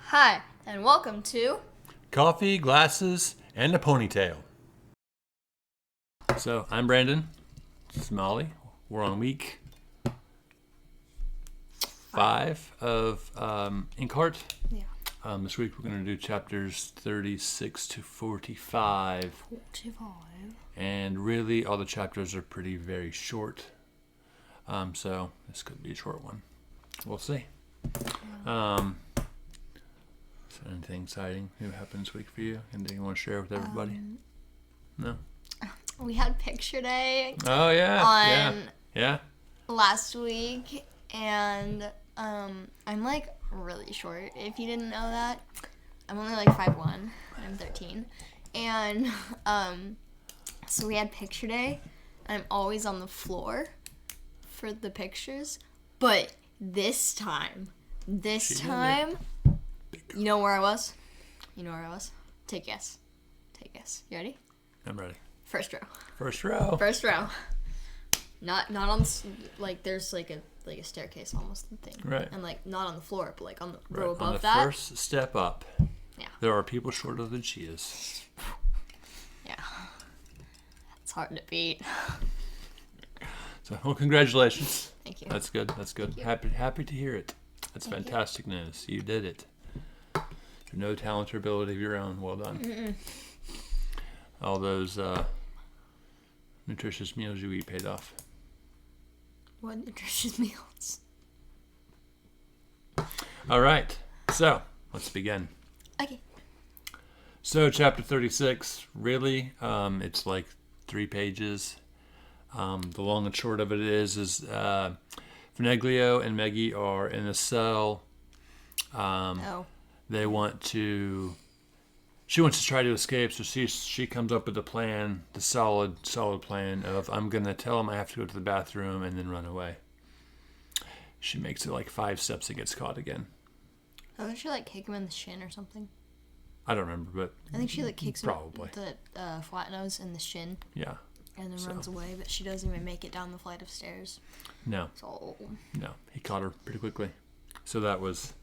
Hi, and welcome to Coffee, glasses, and a ponytail. So, I'm Brandon. This is Molly. We're on week 5 of Inkheart. Yeah. This week we're going to do chapters 36 to 45. 45. And really, all the chapters are very short. So, this could be a short one. We'll see. Is there anything exciting that happened this week for you? Anything you want to share with everybody? No? We had picture day Oh, yeah. on Yeah. last week, and I'm like really short. If you didn't know that, I'm only like 5'1". I'm 13, and so we had picture day. I'm always on the floor for the pictures, but this time, you know where I was? Take a guess. You ready? I'm ready. First row. First row. Not on like there's like a staircase almost thing. Right. And like not on the floor, but like on the Right. row above on the that. first step up. Yeah. There are people shorter than she is. Yeah. It's hard to beat. So, well, congratulations. Thank you. That's good. Happy to hear it. That's Thank fantastic news. You did it. Through no talent or ability of your own. Well done. Mm-mm. All those nutritious meals you eat paid off. What nutritious meals? All right. So, let's begin. Okay. So, chapter 36, really, it's like 3 pages. The long and short of it is Fineglio and Meggie are in a cell. They want to... She wants to try to escape, so she comes up with a plan, the solid plan of, I'm going to tell him I have to go to the bathroom and then run away. She makes it like 5 steps and gets caught again. Doesn't she like kick him in the shin or something? I don't remember, but I think she like kicks probably him the flat nose in the shin. Yeah. And then runs away, but she doesn't even make it down the flight of stairs. No. So. No, he caught her pretty quickly. So that wasn't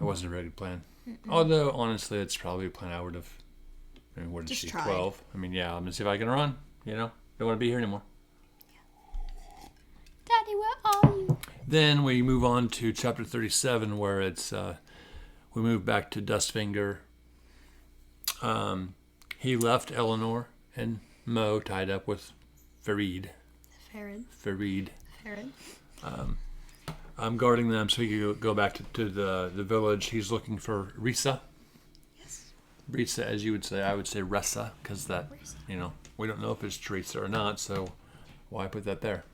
a very good plan. Mm-mm. Although, honestly, it's probably a plan I would have. I mean, what is she, 12? I mean, yeah, let me see if I can run. Don't want to be here anymore. Yeah. Daddy, where are you? Then we move on to chapter 37, where it's we move back to Dustfinger. He left Eleanor and Mo tied up with Farid. I'm guarding them so he can go back to the village. He's looking for Risa. Yes. Risa, as you would say. I would say Ressa, because we don't know if it's Teresa or not, so why put that there?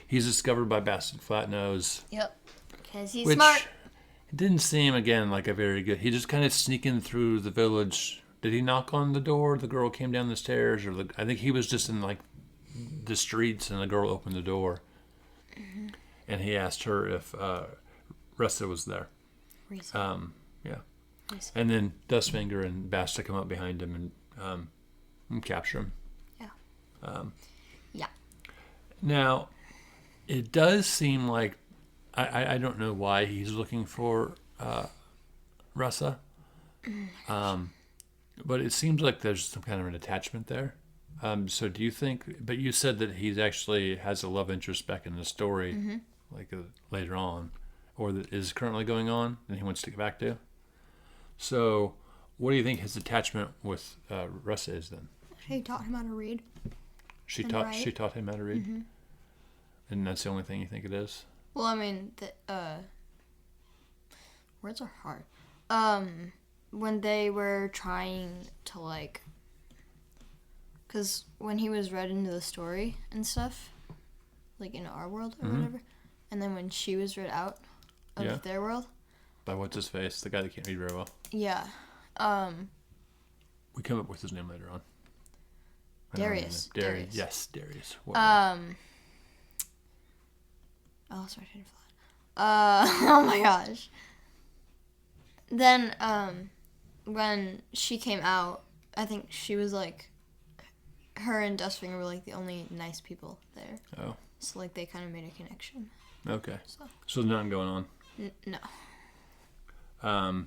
He's discovered by Bastard Flatnose. Yep, because he's smart. It didn't seem, again, like a very good... He just kind of sneaking through the village. Did he knock on the door? The girl came down the stairs? I think he was just in, like, the streets, and the girl opened the door. Mm-hmm. And he asked her if Ressa was there. Risa. Yeah. Risa. And then Dustfinger and Basta come up behind him and capture him. Yeah. Yeah. Now, it does seem like... I don't know why he's looking for Ressa. But it seems like there's some kind of an attachment there. So do you think... But you said that he actually has a love interest back in the story, mm-hmm. Later on, or that is currently going on, and he wants to get back to. So what do you think his attachment with Ressa is then? She taught him how to read. She taught him how to read? Mm-hmm. And that's the only thing you think it is? Well, I mean, words are hard. When they were trying to, like... Because when he was read into the story and stuff, like in our world or mm-hmm. whatever, and then when she was read out of their world... By what's-his-face? The guy that can't read very well. Yeah. We come up with his name later on. Darius. Yes, Darius. Oh, sorry, I didn't oh my gosh. Then, when she came out, I think she was like, her and Dustfinger were like the only nice people there. Oh. So like they kind of made a connection. Okay. So there's nothing going on. No. Now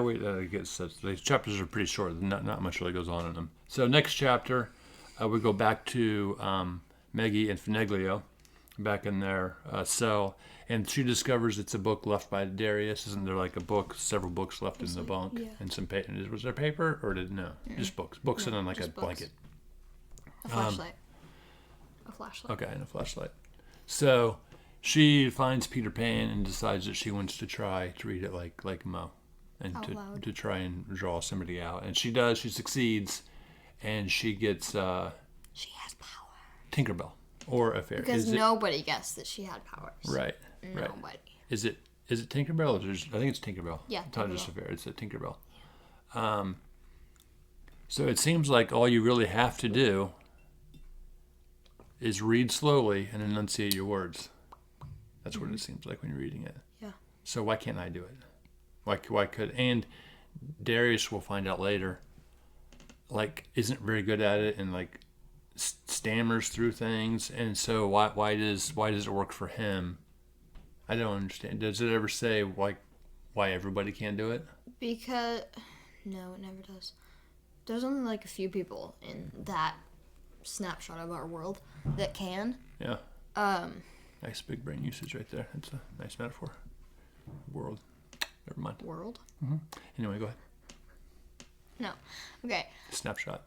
I guess these chapters are pretty short. Not much really goes on in them. So next chapter, we go back to Maggie and Fineglio, back in their cell, and she discovers it's a book left by Darius. Isn't there like a book, several books left in the bunk, and some paper? Was there paper or just books? Books sitting on like a blanket. A flashlight. A flashlight. Okay, and a flashlight. So she finds Peter Pan and decides that she wants to try to read it like Mo, and to try and draw somebody out. And she does. She succeeds, and she gets she has power. Tinkerbell or a fairy. Because nobody guessed that she had powers. Right. Nobody. Right. Is it Tinkerbell? Or I think it's Tinkerbell. Yeah. It's not just a fairy. It's a Tinkerbell. So it seems like all you really have to do is read slowly and enunciate your words. That's what it seems like when you're reading it. Yeah. So why can't I do it? Why could? And Darius, will find out later, like isn't very good at it and like stammers through things. And so why does it work for him? I don't understand. Does it ever say why everybody can't do it? Because no, it never does. There's only like a few people in that snapshot of our world that can. Yeah. Nice big brain usage right there. That's a nice metaphor. World. Never mind. World? Mm-hmm. Anyway, go ahead. No. Okay. Snapshot.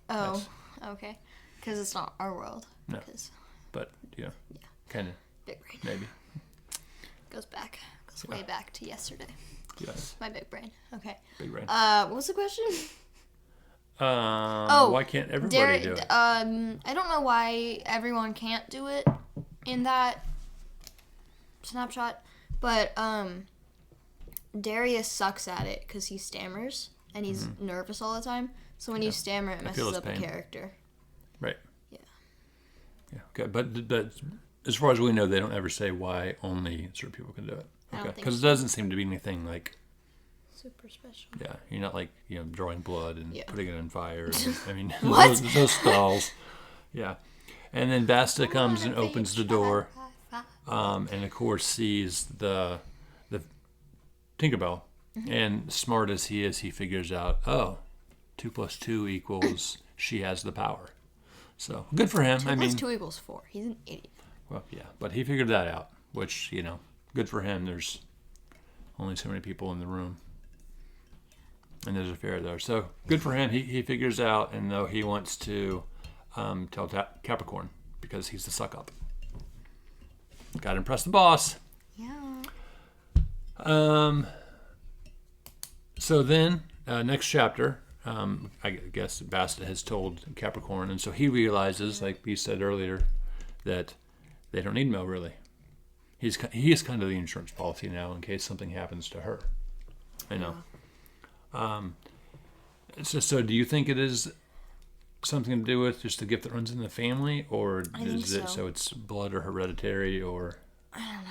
Oh, nice. Okay. Because it's not our world. No. But, yeah. Kind of. Big brain. Maybe. Goes way back to yesterday. Yes. My big brain. Okay. Big brain. What was the question? Why can't everybody do it? I don't know why everyone can't do it in that snapshot, but Darius sucks at it because he stammers and he's nervous all the time. So when you stammer, it messes up a character. Right. Yeah. Yeah. Okay, but as far as we know, they don't ever say why only certain people can do it. Okay, because it doesn't seem to be anything like super special. Yeah, you're not like drawing blood and putting it on fire. And, I mean, What? those stalls. Yeah, and then Basta comes and opens the door, and of course sees the Tinkerbell, and smart as he is, he figures out 2 + 2 = she has the power. So good for him. 2 + 2 = 4. He's an idiot. Well, yeah, but he figured that out, which good for him. There's only so many people in the room. And there's a fairy there. So good for him. He figures out, and though he wants to tell Capricorn because he's the suck up. Got to impress the boss. Yeah. So then, next chapter, I guess Basta has told Capricorn, and so he realizes, like we said earlier, that they don't need Mel really. He is kind of the insurance policy now in case something happens to her. I know. So do you think it is something to do with just the gift that runs in the family, or is it so it's blood or hereditary, or I don't know.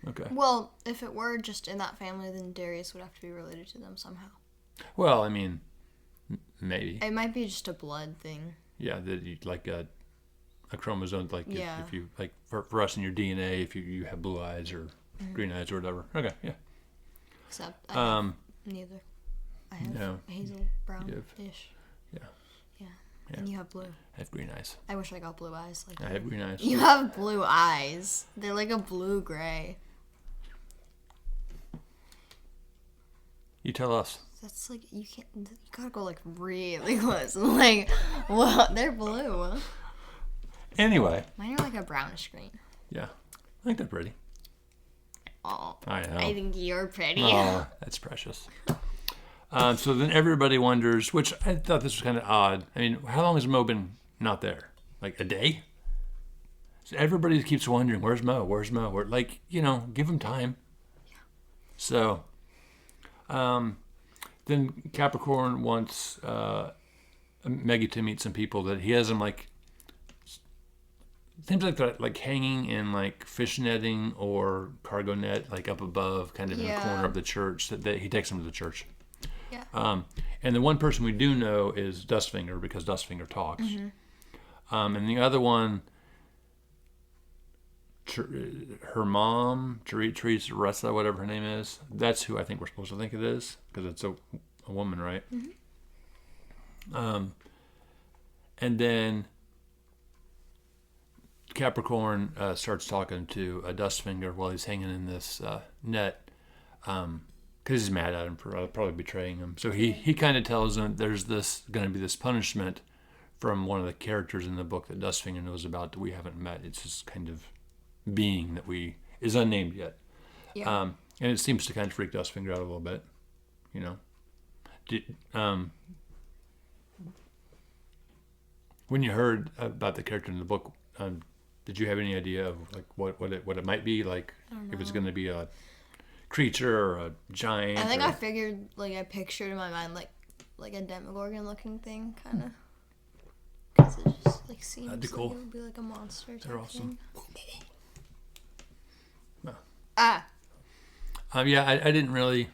Okay. Well, if it were just in that family, then Darius would have to be related to them somehow. Well, I mean, maybe it might be just a blood thing. Yeah, that you like a chromosome, like if you like for us in your DNA, if you have blue eyes or green eyes or whatever. Okay, yeah. Except I have neither. I have hazel brown-ish. Yeah. And you have blue. I have green eyes. I wish I got blue eyes. Like I have green eyes. You have blue eyes. They're like a blue-gray. You tell us. That's like, you gotta go like really close. Like, well, they're blue. Anyway. Mine are like a brownish green. Yeah. I think they're pretty. Oh. I know. I think you're pretty. Oh, that's precious. So then everybody wonders, which I thought this was kind of odd. I mean, how long has Mo been not there? Like a day? So everybody keeps wondering, where's Mo? Where's Mo? Like, give him time. Yeah. So, then Capricorn wants Maggie to meet some people that he has them like, things like that, like hanging in like fish netting or cargo net, like up above, kind of in the corner of the church. That he takes them to the church. Yeah. And the one person we do know is Dustfinger because Dustfinger talks. And the other one, her mom, Teresa, whatever her name is, that's who I think we're supposed to think it is, because it's a woman, right? Mm-hmm. And then Capricorn starts talking to Dustfinger while he's hanging in this net, because he's mad at him for probably betraying him. So he kind of tells him there's going to be this punishment from one of the characters in the book that Dustfinger knows about that we haven't met. It's this kind of being that is unnamed yet. Yeah. And it seems to kind of freak Dustfinger out a little bit, you know. When you heard about the character in the book, did you have any idea of like what it might be? Like if it's going to be a creature or a giant? I think I figured, like, I pictured in my mind like a Demogorgon looking thing, kind of. Because it just like seems like cool. it would be like a monster type They're awesome. thing. No. Yeah, I didn't really.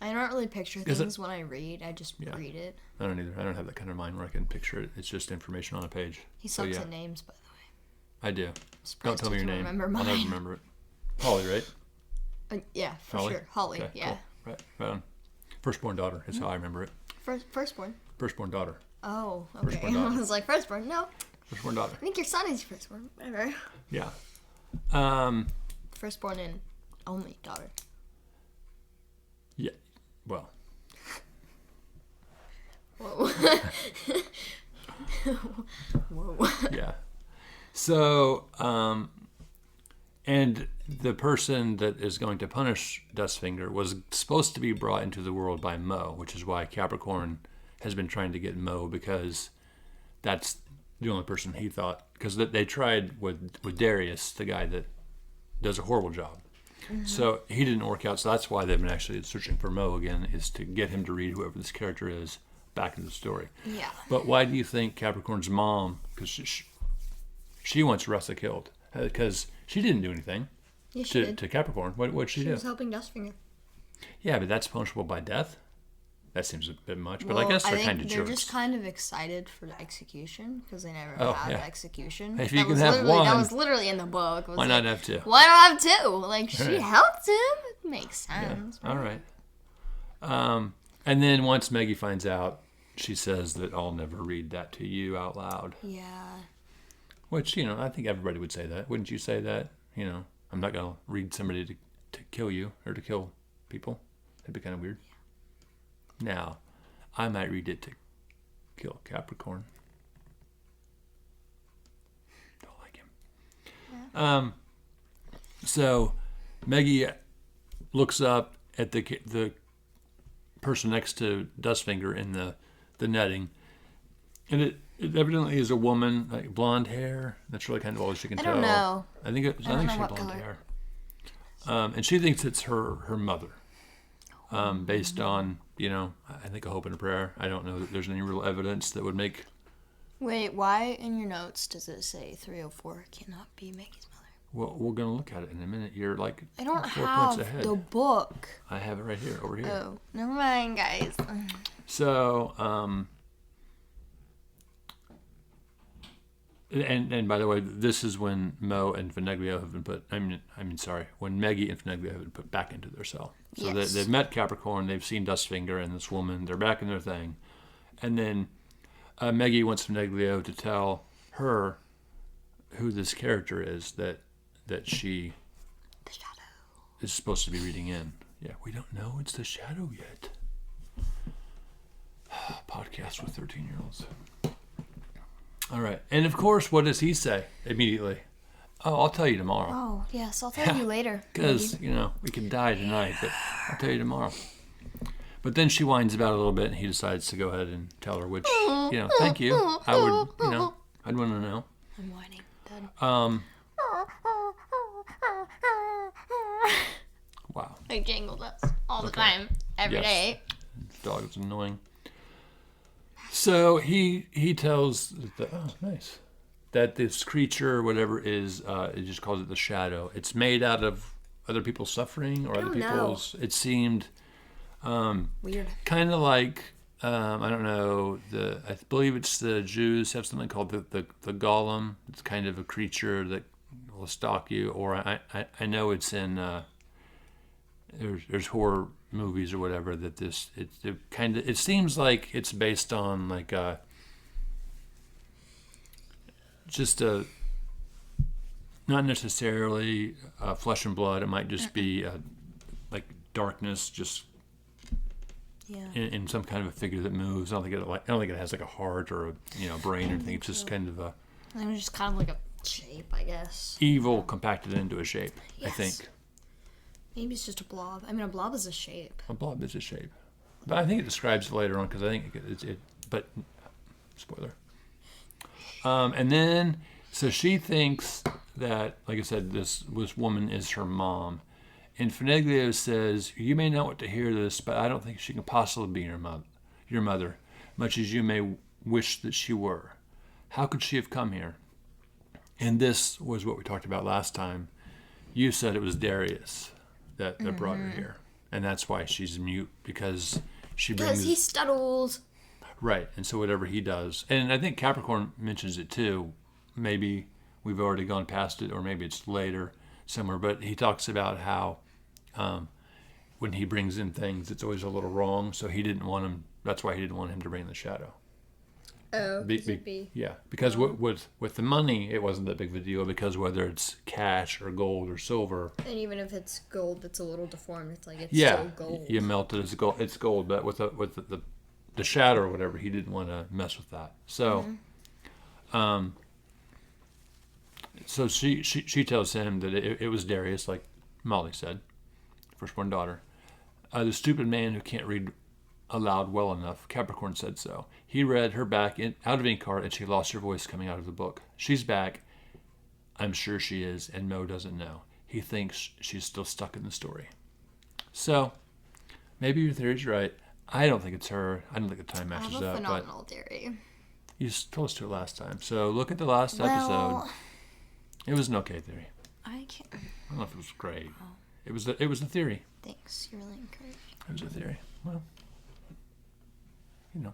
I don't really picture things when I read. I just read it. I don't either. I don't have that kind of mind where I can picture it. It's just information on a page. He sucks at names, by the way. I do. Don't tell me your name. Remember mine. I'll never remember it. Holly, right? Yeah, for Holly? sure. Holly, Okay, yeah. Cool. Right on. Firstborn daughter is how I remember it. Firstborn. Firstborn daughter. Oh, okay. Firstborn daughter. I was like, firstborn? No. Firstborn daughter. I think your son is your firstborn. Whatever. Yeah. Firstborn and only daughter. Yeah. Well. Whoa. Whoa. Yeah. So, and the person that is going to punish Dustfinger was supposed to be brought into the world by Mo, which is why Capricorn has been trying to get Mo, because that's the only person he thought. Because they tried with Darius, the guy that does a horrible job. Mm-hmm. So he didn't work out. So that's why they've been actually searching for Mo again, is to get him to read whoever this character is back into the story. Yeah. But why do you think Capricorn's mom, because she wants Russa killed, because she didn't do anything to Capricorn. What'd she do? She was helping Dustfinger. Yeah, but that's punishable by death. That seems a bit much, but I guess they're kind of jerks. They're just kind of excited for the execution because they never had execution. If you can have one, that was literally in the book. Why not have two? Why not have two? Like, she helped him. It makes sense. Yeah. All right. And then once Maggie finds out, she says that I'll never read that to you out loud. Yeah. Which, I think everybody would say that. Wouldn't you say that? I'm not going to read somebody to kill you or to kill people. That'd be kind of weird. Now, I might read it to kill Capricorn. Don't like him. Yeah. So Maggie looks up at the person next to Dustfinger in the netting, and it evidently is a woman, like blonde hair. That's really kind of all she can tell. I don't know. I think she had blonde hair. And she thinks it's her mother. Based on, I think a hope and a prayer. I don't know that there's any real evidence that would make... Wait, why in your notes does it say 304 cannot be Maggie's mother? Well, we're going to look at it in a minute. You're like I don't 4 have points ahead. the book. I have it right here, over here. Oh, never mind, guys. So, and by the way, this is when Mo and Veneglio have been put. When Maggie and Veneglio have been put back into their cell. So yes. they've met Capricorn. They've seen Dustfinger and this woman. They're back in their thing, and then Maggie wants Veneglio to tell her who this character is that she the shadow is supposed to be reading in. Yeah, we don't know it's the shadow yet. Podcast with 13-year-olds. All right. And of course, what does he say immediately? Oh, I'll tell you tomorrow. Oh, yes. I'll tell you later. Because, we could die tonight, but I'll tell you tomorrow. But then she whines about it a little bit, and he decides to go ahead and tell her, which, thank you. I would, I'd want to know. I'm whining. Dad. Wow. I jangle dust all the time, every day. This dog is annoying. So he tells that this creature, whatever is, it just calls it the shadow. It's made out of other people's suffering or other people's. It seemed weird, kind of like I don't know. I believe it's the Jews have something called the golem. It's kind of a creature that will stalk you, or I know it's in there's horror movies or whatever that this it seems like it's based on like just a not necessarily flesh and blood. It might just be like darkness, just in some kind of a figure that moves. I don't think it has like a heart or a brain or anything. It's just kind of a. I mean, just kind of like a shape, I guess. Evil compacted into a shape. Yes. I think. Maybe it's just a blob. I mean, a blob is a shape. A blob is a shape, but I think it describes it later on because I think it. But spoiler. And then so she thinks that, like I said, this woman is her mom. And Finiglio says, "You may not want to hear this, but I don't think she can possibly be your mother, much as you may wish that she were. How could she have come here?" And this was what we talked about last time. You said it was Darius that brought her here. And that's why she's mute, because she brings... Because he stuttles. Right, and so whatever he does. And I think Capricorn mentions it too. Maybe we've already gone past it, or maybe it's later somewhere. But he talks about how when he brings in things, it's always a little wrong. So he didn't want him... That's why he didn't want him to bring the shadow. Oh, yeah, because with the money, it wasn't that big of a deal, because whether it's cash or gold or silver, and even if it's gold that's a little deformed, it's like it's still gold. You melt it as gold. It's gold, but with the shadow or whatever, he didn't want to mess with that. So, so she tells him that it was Darius, like Molly said, firstborn daughter, the stupid man who can't read aloud well enough. Capricorn said so. He read her back out of Inkheart, and she lost her voice coming out of the book. She's back. I'm sure she is, and Mo doesn't know. He thinks she's still stuck in the story. So, maybe your theory's right. I don't think it's her. I don't think the time matches I have a up. phenomenal theory. You told us to it last time. So look at the last episode. It was an okay theory. I can't. I don't know if it was great. Oh. It was a theory. Thanks. You're really encouraging. It was a theory. Well, you know.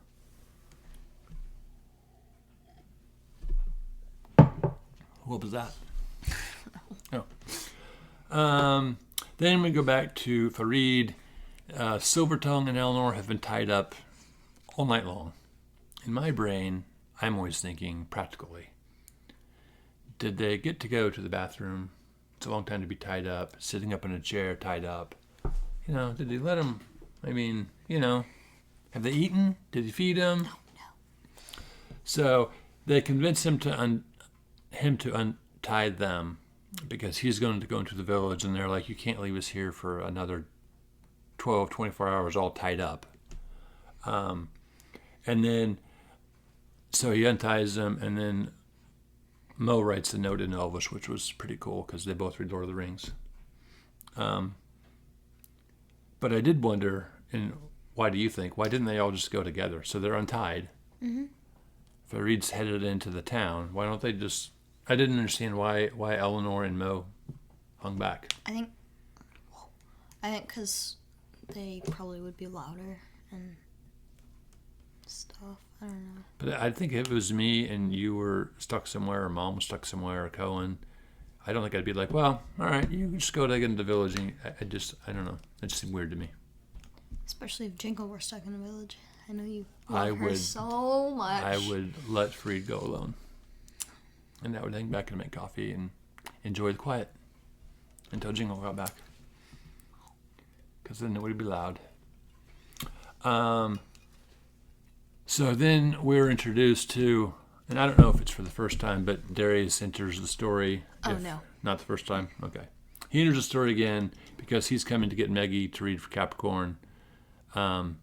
What was that? Oh. Then we go back to Farid. Silvertongue and Eleanor have been tied up all night long. In my brain, I'm always thinking practically. Did they get to go to the bathroom? It's a long time to be tied up, sitting up in a chair, tied up. Did they let them? I mean, have they eaten? Did he feed them? No. So they convince him to untie them, because he's going to go into the village, and they're like, you can't leave us here for another 12, 24 hours all tied up. And then, so he unties them, and then Mo writes a note in Elvish, which was pretty cool, because they both read Lord of the Rings. But I did wonder, and why do you think? Why didn't they all just go together? So they're untied. Mm-hmm. Farid's headed into the town. Why don't they just... I didn't understand why Eleanor and Mo hung back. I think because they probably would be louder and stuff. I don't know. But I think if it was me and you were stuck somewhere, or Mom was stuck somewhere, or Cohen, I don't think I'd be like, well, all right, you can just go to the village. And I don't know. It just seemed weird to me. Especially if Jingle were stuck in a village. I know you love her so much. I would let Farid go alone. And I would hang back and make coffee and enjoy the quiet until Jingle got back. Because then it would be loud. So then we're introduced to, and I don't know if it's for the first time, but Darius enters the story. Oh, no. Not the first time? Okay. He enters the story again because he's coming to get Meggie to read for Capricorn. I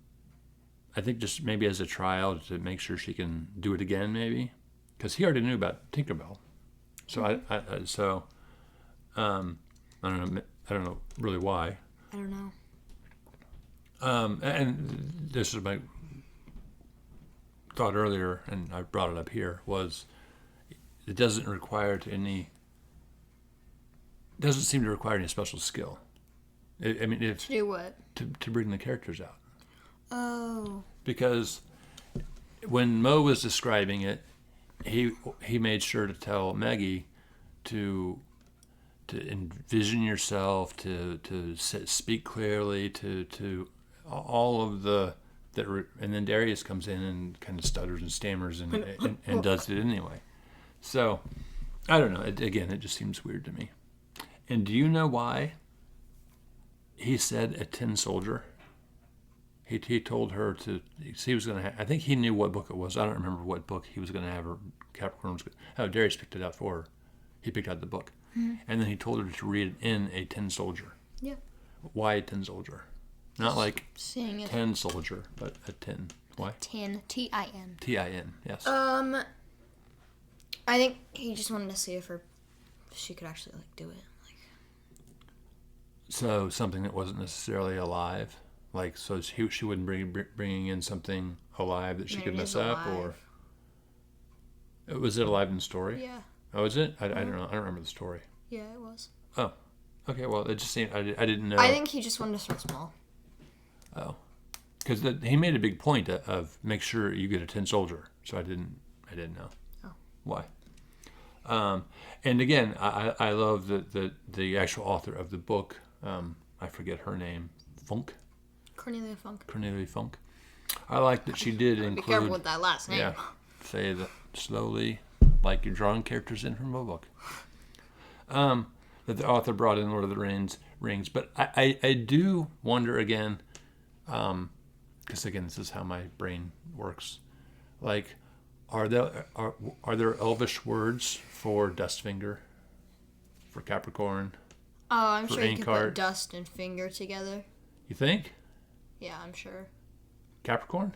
think just maybe as a trial to make sure she can do it again, maybe. Because he already knew about Tinkerbell. So I don't know really why. I don't know. And this is my thought earlier, and I brought it up here, was it doesn't seem to require any special skill. To do what? To bring the characters out. Oh. Because when Mo was describing it, he made sure to tell Maggie to envision yourself, to speak clearly, to all of the and then Darius comes in and kind of stutters and stammers and does it anyway. So I don't know. It just seems weird to me. And do you know why he said a tin soldier? He told her he was going to. I think he knew what book it was. I don't remember what book he was going to have her. Capricorn was. Darius picked it out for her. He picked out the book, and then he told her to read it in a tin soldier. Yeah. Why a tin soldier? Not like Seeing it. tin soldier, but a tin. Why? Tin. Tin. Tin. Yes. I think he just wanted to see if she could actually do it. So something that wasn't necessarily alive, so she wouldn't bringing in something alive that she could mess up, or was it alive in the story? Yeah. Oh, is it? I don't know. I don't remember the story. Yeah, it was. Oh, okay. Well, it just seemed I didn't know. I think he just wanted to start small. Oh, because he made a big point of make sure you get a tin soldier. So I didn't know. Oh. Why? And again, I love the actual author of the book. I forget her name. Cornelia Funk. I like that she did include. Be careful with that last name. Yeah. Say that slowly, like you're drawing characters in from a book. That the author brought in Lord of the Rings. But I do wonder again, because again, this is how my brain works. Like, are there Elvish words for Dustfinger, for Capricorn? Oh, I'm sure you could Inkheart? put dust and finger together. You think? Yeah, I'm sure. Capricorn?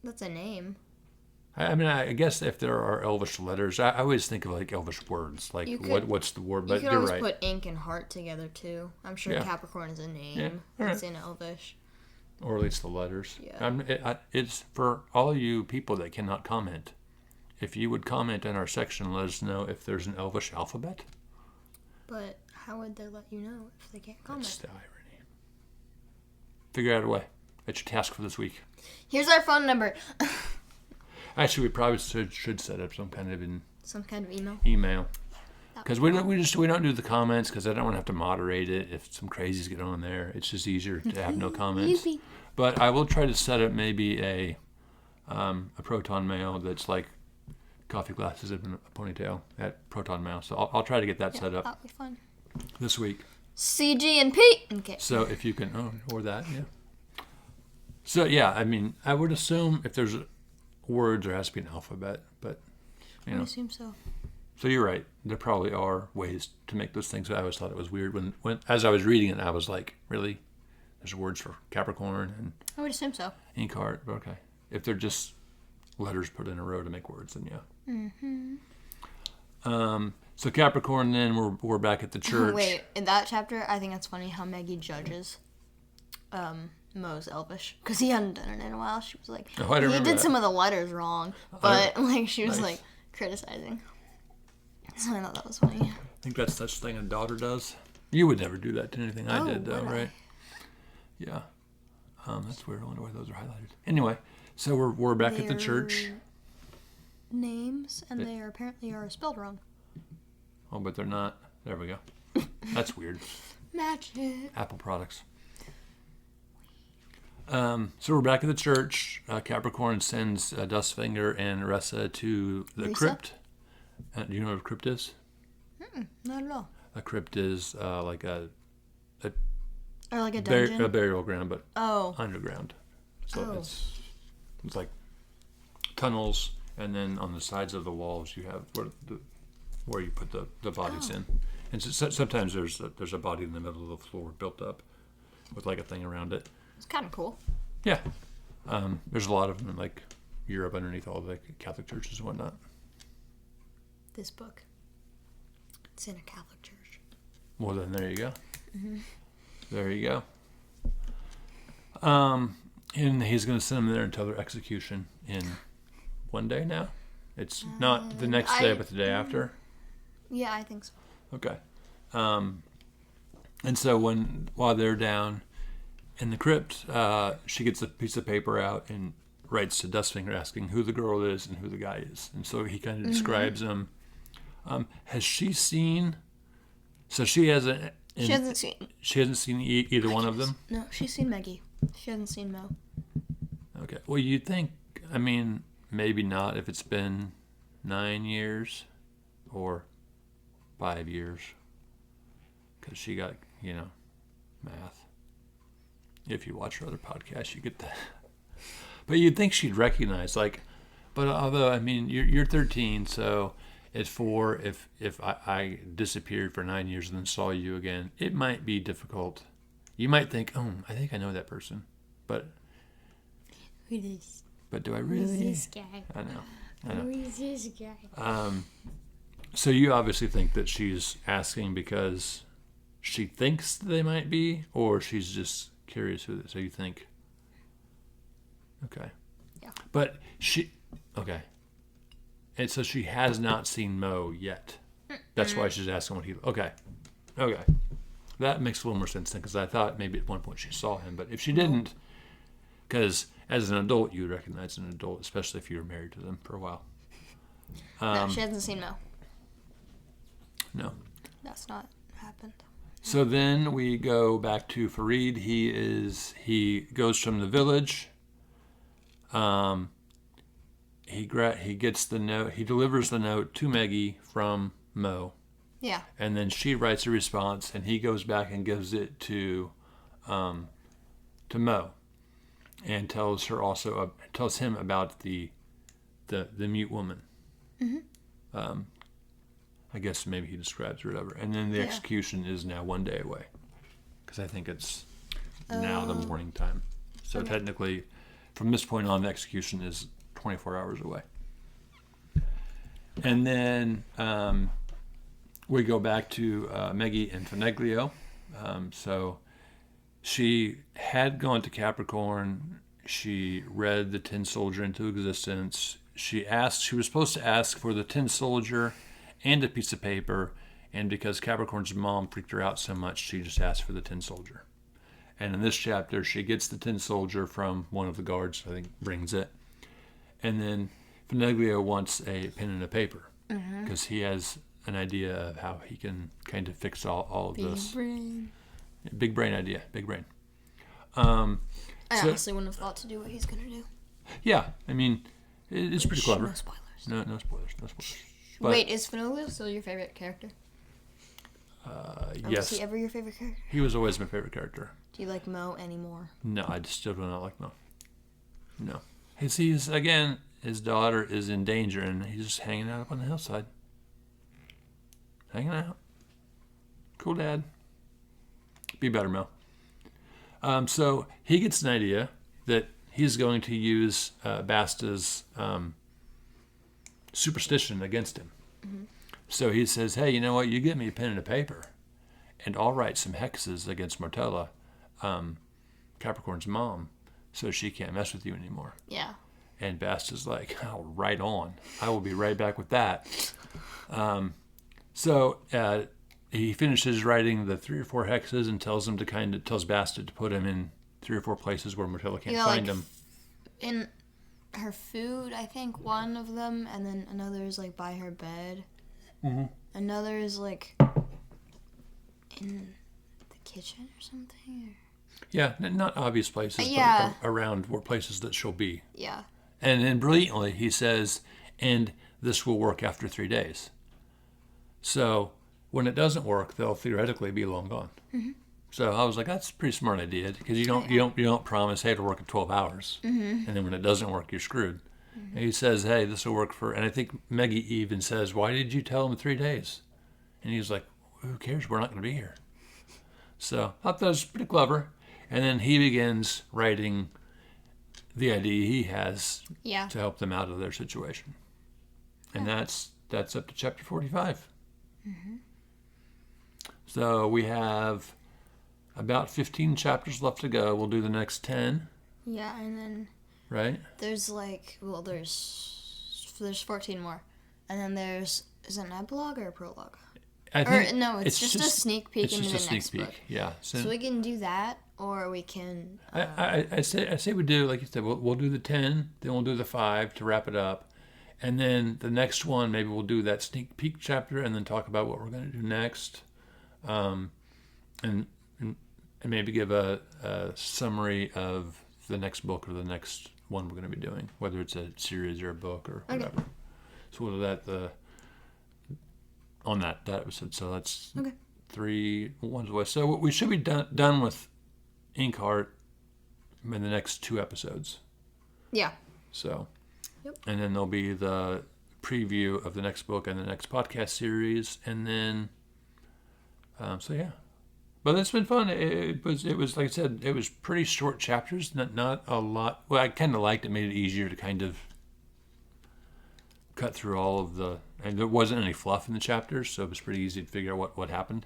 That's a name. I mean, I guess if there are Elvish letters, I always think of like Elvish words. Like, what's the word? But you could you're always right. put ink and heart together too. I'm sure Yeah. Capricorn is a name. Yeah. All right. It's in Elvish. Or at least the letters. Yeah. It's for all you people that cannot comment. If you would comment in our section, let us know if there's an Elvish alphabet. But how would they let you know if they can't comment? That's the irony. Figure out a way. That's your task for this week. Here's our phone number. Actually, we probably should set up some kind of email. Because we don't do the comments because I don't want to have to moderate it if some crazies get on there. It's just easier to have no comments. But I will try to set up maybe a Proton Mail that's like coffee glasses and a ponytail at Proton Mail. So I'll try to get that set up. That'll be fun. This week. CG and P. Okay. So if you can, or that, yeah. So yeah, I mean, I would assume if there's words, there has to be an alphabet, but I assume so. So you're right. There probably are ways to make those things. I always thought it was weird when as I was reading it, I was like, really? There's words for Capricorn and I would assume so. Inkheart, but okay. If they're just letters put in a row to make words, then yeah. So Capricorn, then we're back at the church. Wait, in that chapter, I think it's funny how Maggie judges Mo's Elvish because he hadn't done it in a while. She was like, Oh, I he remember did that. some of the letters wrong, but like she was Nice. like criticizing. So I thought that was funny. I think that's such thing a daughter does. You would never do that to anything I did, though, would I? right? Yeah. That's weird. I wonder why those are highlighted. Anyway, so we're back at the church. Names, and they apparently are spelled wrong. Oh, but they're not. There we go. That's weird. Magic. Apple products. So we're back at the church. Capricorn sends Dustfinger and Ressa to the Risa? crypt. Do you know what a crypt is? Not at all. A crypt is like a Or like a dungeon. a burial ground, but Oh. underground. So Oh. it's like tunnels, and then on the sides of the walls you have where you put the bodies in. And sometimes there's a body in the middle of the floor built up with like a thing around it. It's kind of cool. Yeah. There's a lot of them in like Europe underneath all the Catholic churches and whatnot. This book. It's in a Catholic church. Well, then there you go. Mm-hmm. There you go. And he's going to send them there until their execution in one day now. It's not the next day, but the day after. Yeah, I think so. Okay. And so while they're down in the crypt, she gets a piece of paper out and writes to Dustfinger asking who the girl is and who the guy is. And so he kind of describes them. Has she seen So she hasn't. She hasn't seen. She hasn't seen either one of them. No, she's seen Maggie. She hasn't seen Mo. Okay. Well, you'd think. I mean, maybe not if it's been 9 years or 5 years, because she got math. If you watch her other podcasts, you get that. But you'd think she'd recognize but although I mean you're 13, so at 4, if I disappeared for 9 years and then saw you again, it might be difficult. You might think, oh, I think I know that person, but but do I really? Who's this guy? I know. Who is this guy? So you obviously think that she's asking because she thinks they might be, or she's just curious who. So you think, okay, Yeah. but okay, and so she has not seen Mo yet. That's why she's asking what he. Okay, that makes a little more sense then, because I thought maybe at one point she saw him, but if she didn't, because as an adult you would recognize an adult, especially if you were married to them for a while. No, she hasn't seen Mo. No. That's not happened. So then we go back to Farid. He goes from the village. He gets the note. He delivers the note to Maggie from Mo, Yeah. and then she writes a response, and he goes back and gives it to Mo, and tells him about the mute woman. Mm-hmm. I guess maybe he describes her or whatever. And then the execution is now 1 day away. Because I think it's now the morning time. So technically, from this point on, the execution is 24 hours away. And then we go back to Maggie and Fineglio. So she had gone to Capricorn. She read the Tin Soldier into existence. She was supposed to ask for the Tin Soldier and a piece of paper, and because Capricorn's mom freaked her out so much, she just asked for the Tin Soldier. And in this chapter, she gets the Tin Soldier from one of the guards, I think, brings it. And then Fineglio wants a pen and a paper, because he has an idea of how he can kind of fix all of this. Big brain idea, big brain. I honestly wouldn't have thought to do what he's going to do. Yeah, I mean, it's pretty clever. No spoilers. No spoilers. But, wait, is Fineglio still your favorite character? yes. Was he ever your favorite character? He was always my favorite character. Do you like Mo anymore? No, I still do not like Mo. No. He's again, his daughter is in danger, and he's just hanging out up on the hillside. Hanging out. Cool dad. Be better, Mo. So he gets an idea that he's going to use Basta's superstition against him. Mm-hmm. So he says, hey, you know what? You get me a pen and a paper, and I'll write some hexes against Martella, Capricorn's mom, so she can't mess with you anymore. Yeah. And Basta's like, oh, right on. I will be right back with that. So he finishes writing the 3 or 4 hexes and tells Basta to put him in 3 or 4 places where Martella can't find him. In her food, I think one of them, and then another is like by her bed. Mm-hmm. Another is like in the kitchen or something. Yeah, not obvious places, yeah. But around where places that she'll be. Yeah. And then brilliantly he says, and this will work after 3 days. So when it doesn't work, they'll theoretically be long gone. Mm-hmm. So I was like, that's a pretty smart idea, because you don't promise, hey, it'll work in 12 hours, and then when it doesn't work, you're screwed. Mm-hmm. And he says, hey, this will work and I think Maggie even says, why did you tell him 3 days? And he's like, who cares? We're not going to be here. So I thought that was pretty clever. And then he begins writing the idea he has to help them out of their situation. And that's up to chapter 45. Mm-hmm. So we have about 15 chapters left to go. We'll do the next 10. Yeah, and then there's there's 14 more. And then is it an epilogue or a prologue? It's just a sneak peek into the next book. Yeah. So we can do that, or we can... I say we do, like you said, we'll do the 10, then we'll do the 5 to wrap it up. And then the next one, maybe we'll do that sneak peek chapter and then talk about what we're going to do next. and maybe give a summary of the next book or the next one we're going to be doing, whether it's a series or a book or whatever. Okay. So we'll do that on that episode. So that's Okay. 3 ones away. So we should be done with Inkheart in the next 2 episodes. Yeah. So, Yep. And then there'll be the preview of the next book and the next podcast series, and then, so yeah. But it's been fun. It was like I said, it was pretty short chapters, not a lot. Well, I kind of liked it, made it easier to kind of cut through all of and there wasn't any fluff in the chapters, so it was pretty easy to figure out what happened.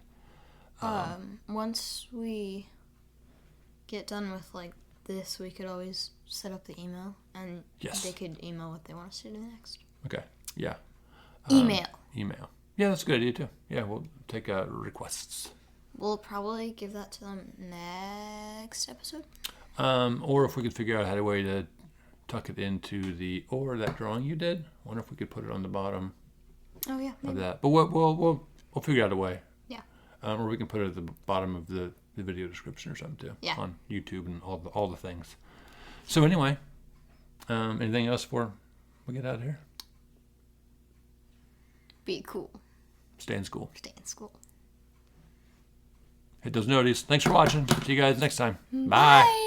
Once we get done with like this, we could always set up the email, and Yes. they could email what they want us to do next. Okay. Yeah. Email. Email. Yeah, that's a good idea too. Yeah, we'll take requests. We'll probably give that to them next episode. Or if we could figure out how to way to tuck it into that drawing you did. I wonder if we could put it on the bottom Oh yeah. of Maybe. that. But we'll figure out a way. Yeah. Or we can put it at the bottom of the video description or something too. Yeah. On YouTube and all the things. So anyway, anything else before we get out of here? Be cool. Stay in school. Stay in school. Hit those noties. Thanks for watching. See you guys next time. Bye.